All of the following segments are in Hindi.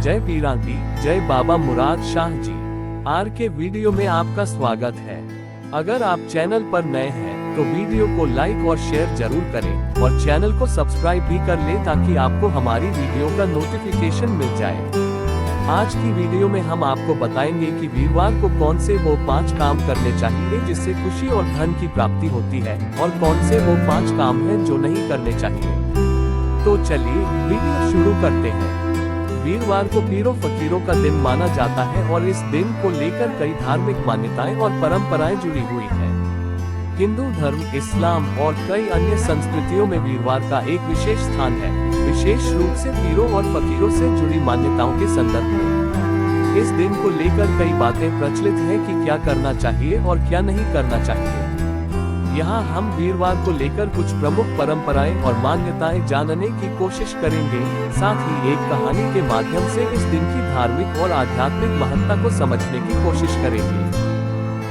जय पीरांती, जय बाबा मुराद शाह जी। आर के वीडियो में आपका स्वागत है। अगर आप चैनल पर नए हैं तो वीडियो को लाइक और शेयर जरूर करें और चैनल को सब्सक्राइब भी कर लें ताकि आपको हमारी वीडियो का नोटिफिकेशन मिल जाए। आज की वीडियो में हम आपको बताएंगे कि वीरवार को कौन से वो 5 काम करने चाहिए जिससे खुशी और धन की प्राप्ति होती है और कौन से वो 5 काम हैं जो नहीं करने चाहिए। तो चलिए वीडियो शुरू करते हैं। वीरवार को पीरों फकीरों का दिन माना जाता है और इस दिन को लेकर कई धार्मिक मान्यताएं और परंपराएं जुड़ी हुई है। हिंदू धर्म, इस्लाम और कई अन्य संस्कृतियों में वीरवार का एक विशेष स्थान है, विशेष रूप से पीरों और फकीरों से जुड़ी मान्यताओं के संदर्भ में। इस दिन को लेकर कई बातें प्रचलित हैं कि क्या करना चाहिए और क्या नहीं करना चाहिए। यहाँ हम वीरवार को लेकर कुछ प्रमुख परंपराएं और मान्यताएं जानने की कोशिश करेंगे, साथ ही एक कहानी के माध्यम से इस दिन की धार्मिक और आध्यात्मिक महत्ता को समझने की कोशिश करेंगे।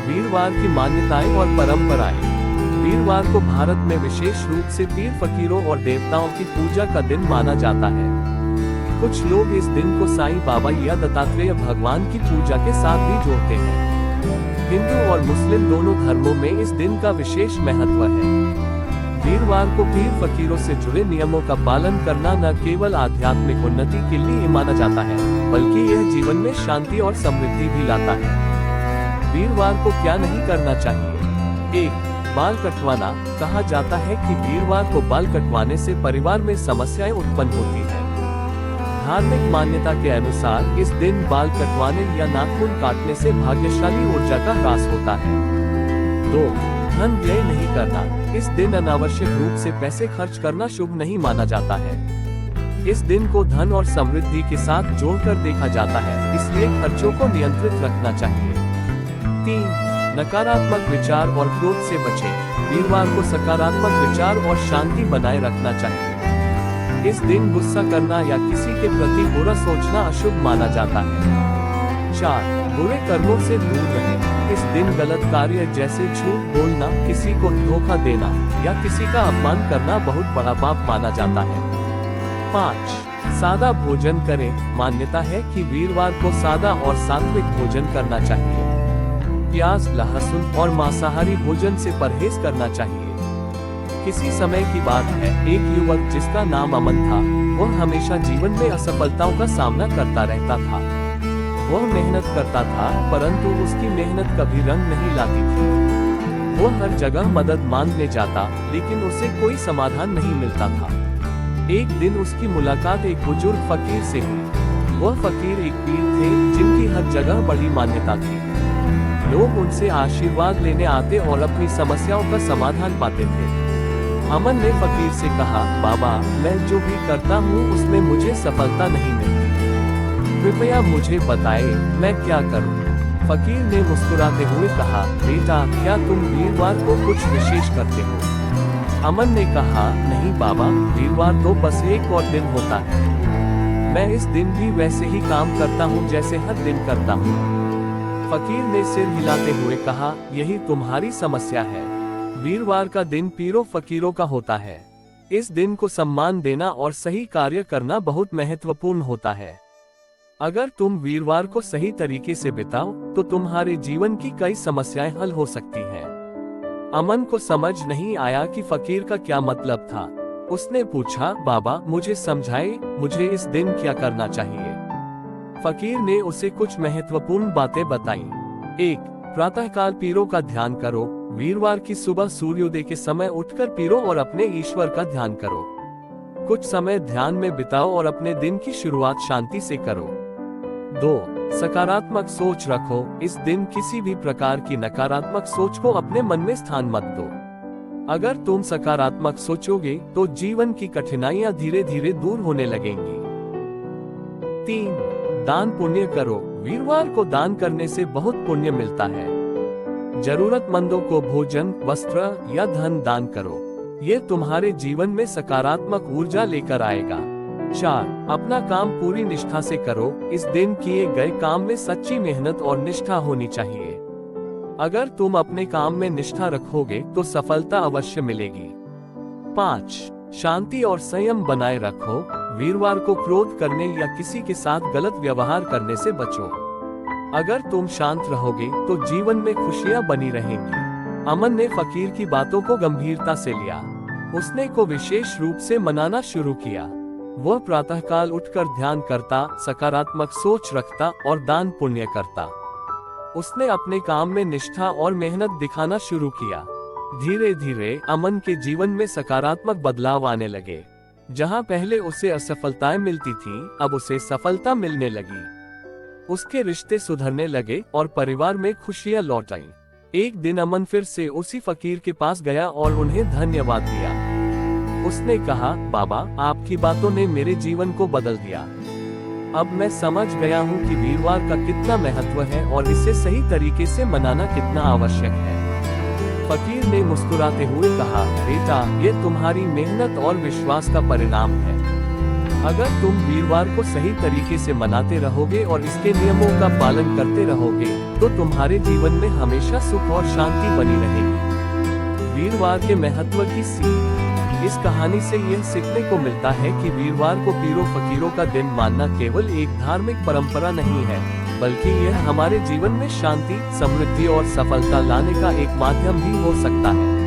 वीरवार की मान्यताएं और परंपराएं। वीरवार को भारत में विशेष रूप से पीर फकीरों और देवताओं की पूजा का दिन माना जाता है। कुछ लोग इस दिन को साईं बाबा या दत्तात्रेय भगवान की पूजा के साथ भी जोड़ते हैं। हिंदू और मुस्लिम दोनों धर्मों में इस दिन का विशेष महत्व है। वीरवार को पीर फकीरों से जुड़े नियमों का पालन करना न केवल आध्यात्मिक उन्नति के लिए माना जाता है, बल्कि यह जीवन में शांति और समृद्धि भी लाता है। वीरवार को क्या नहीं करना चाहिए। 1. बाल कटवाना। कहा जाता है कि वीरवार को बाल कटवाने से परिवार में समस्याएं उत्पन्न होती है। धार्मिक मान्यता के अनुसार इस दिन बाल कटवाने या नाखून काटने से भाग्यशाली ऊर्जा का ह्रास होता है। 2. धन व्यय नहीं करना। इस दिन अनावश्यक रूप से पैसे खर्च करना शुभ नहीं माना जाता है। इस दिन को धन और समृद्धि के साथ जोड़कर देखा जाता है, इसलिए खर्चों को नियंत्रित रखना चाहिए। 3. नकारात्मक विचार और क्रोध से बचें। वीरवार को सकारात्मक विचार और शांति बनाए रखना चाहिए। इस दिन गुस्सा करना या किसी के प्रति बुरा सोचना अशुभ माना जाता है। 4. बुरे कर्मों से दूर रहें। इस दिन गलत कार्य जैसे झूठ बोलना, किसी को धोखा देना या किसी का अपमान करना बहुत बड़ा पाप माना जाता है। 5. सादा भोजन करें। मान्यता है कि वीरवार को सादा और सात्विक भोजन करना चाहिए। प्याज, लहसुन और मांसाहारी भोजन से परहेज करना चाहिए। किसी समय की बात है, एक युवक जिसका नाम अमन था, वह हमेशा जीवन में असफलताओं का सामना करता रहता था। वह मेहनत करता था, परंतु उसकी मेहनत कभी रंग नहीं लाती थी। वह हर जगह मदद मांगने जाता, लेकिन उसे कोई समाधान नहीं मिलता था। एक दिन उसकी मुलाकात एक बुजुर्ग फकीर से हुई। वह फकीर एक पीर थे जिनकी हर जगह बड़ी मान्यता थी। लोग उनसे आशीर्वाद लेने आते और अपनी समस्याओं का समाधान पाते थे। अमन ने फकीर से कहा, बाबा, मैं जो भी करता हूँ उसमें मुझे सफलता नहीं मिलती। कृपया मुझे बताएं, मैं क्या करूँ। फकीर ने मुस्कुराते हुए कहा, बेटा, क्या तुम वीरवार को कुछ विशेष करते हो। अमन ने कहा, नहीं बाबा, वीरवार तो बस एक और दिन होता है। मैं इस दिन भी वैसे ही काम करता हूँ जैसे हर दिन करता हूँ। फकीर ने सिर हिलाते हुए कहा, यही तुम्हारी समस्या है। वीरवार का दिन पीरों फकीरों का होता है। इस दिन को सम्मान देना और सही कार्य करना बहुत महत्वपूर्ण होता है। अगर तुम वीरवार को सही तरीके से बिताओ तो तुम्हारे जीवन की कई समस्याएं हल हो सकती हैं। अमन को समझ नहीं आया कि फकीर का क्या मतलब था। उसने पूछा, बाबा, मुझे समझाए, मुझे इस दिन क्या करना चाहिए। फकीर ने उसे कुछ महत्वपूर्ण बातें बताईं। 1. प्रातःकाल पीरों का ध्यान करो। वीरवार की सुबह सूर्योदय के समय उठकर पीरों और अपने ईश्वर का ध्यान करो। कुछ समय ध्यान में बिताओ और अपने दिन की शुरुआत शांति से करो। 2. सकारात्मक सोच रखो। इस दिन किसी भी प्रकार की नकारात्मक सोच को अपने मन में स्थान मत दो। अगर तुम सकारात्मक सोचोगे तो जीवन की कठिनाइयां धीरे धीरे दूर होने लगेंगी। 3. दान पुण्य करो। वीरवार को दान करने से बहुत पुण्य मिलता है। जरूरतमंदों को भोजन, वस्त्र या धन दान करो। ये तुम्हारे जीवन में सकारात्मक ऊर्जा लेकर आएगा। 4. अपना काम पूरी निष्ठा से करो। इस दिन किए गए काम में सच्ची मेहनत और निष्ठा होनी चाहिए। अगर तुम अपने काम में निष्ठा रखोगे तो सफलता अवश्य मिलेगी। 5. शांति और संयम बनाए रखो। वीरवार को क्रोध करने या किसी के साथ गलत व्यवहार करने से बचो। अगर तुम शांत रहोगे तो जीवन में खुशियां बनी रहेंगी। अमन ने फकीर की बातों को गंभीरता से लिया। उसने को विशेष रूप से मनाना शुरू किया। वह प्रातःकाल उठकर ध्यान करता, सकारात्मक सोच रखता और दान पुण्य करता। उसने अपने काम में निष्ठा और मेहनत दिखाना शुरू किया। धीरे धीरे अमन के जीवन में सकारात्मक बदलाव आने लगे। जहां पहले उसे असफलताएं मिलती थीं, अब उसे सफलता मिलने लगी। उसके रिश्ते सुधरने लगे और परिवार में खुशियां लौट आईं। एक दिन अमन फिर से उसी फकीर के पास गया और उन्हें धन्यवाद दिया। उसने कहा, बाबा, आपकी बातों ने मेरे जीवन को बदल दिया। अब मैं समझ गया हूँ कि वीरवार का कितना महत्व है और इसे सही तरीके से मनाना कितना आवश्यक है। फकीर ने मुस्कुराते हुए कहा, बेटा, ये तुम्हारी मेहनत और विश्वास का परिणाम है। अगर तुम वीरवार को सही तरीके से मनाते रहोगे और इसके नियमों का पालन करते रहोगे, तो तुम्हारे जीवन में हमेशा सुख और शांति बनी रहेगी। वीरवार के महत्व की सीख। इस कहानी से यह सीखने को मिलता है कि वीरवार को पीरों फकीरों का दिन मानना केवल एक धार्मिक परंपरा नहीं है, बल्कि यह हमारे जीवन में शांति, समृद्धि और सफलता लाने का एक माध्यम भी हो सकता है।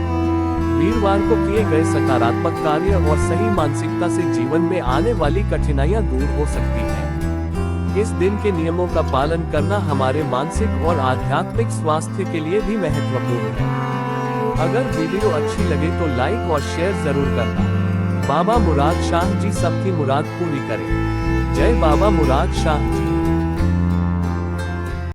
वीरवार को किए गए सकारात्मक कार्य और सही मानसिकता से जीवन में आने वाली कठिनाइयां दूर हो सकती हैं। इस दिन के नियमों का पालन करना हमारे मानसिक और आध्यात्मिक स्वास्थ्य के लिए भी महत्वपूर्ण है। अगर वीडियो अच्छी लगे तो लाइक और शेयर जरूर करना। बाबा मुराद शाह जी सबकी मुराद पूरी करें। जय बाबा मुराद शाह जी।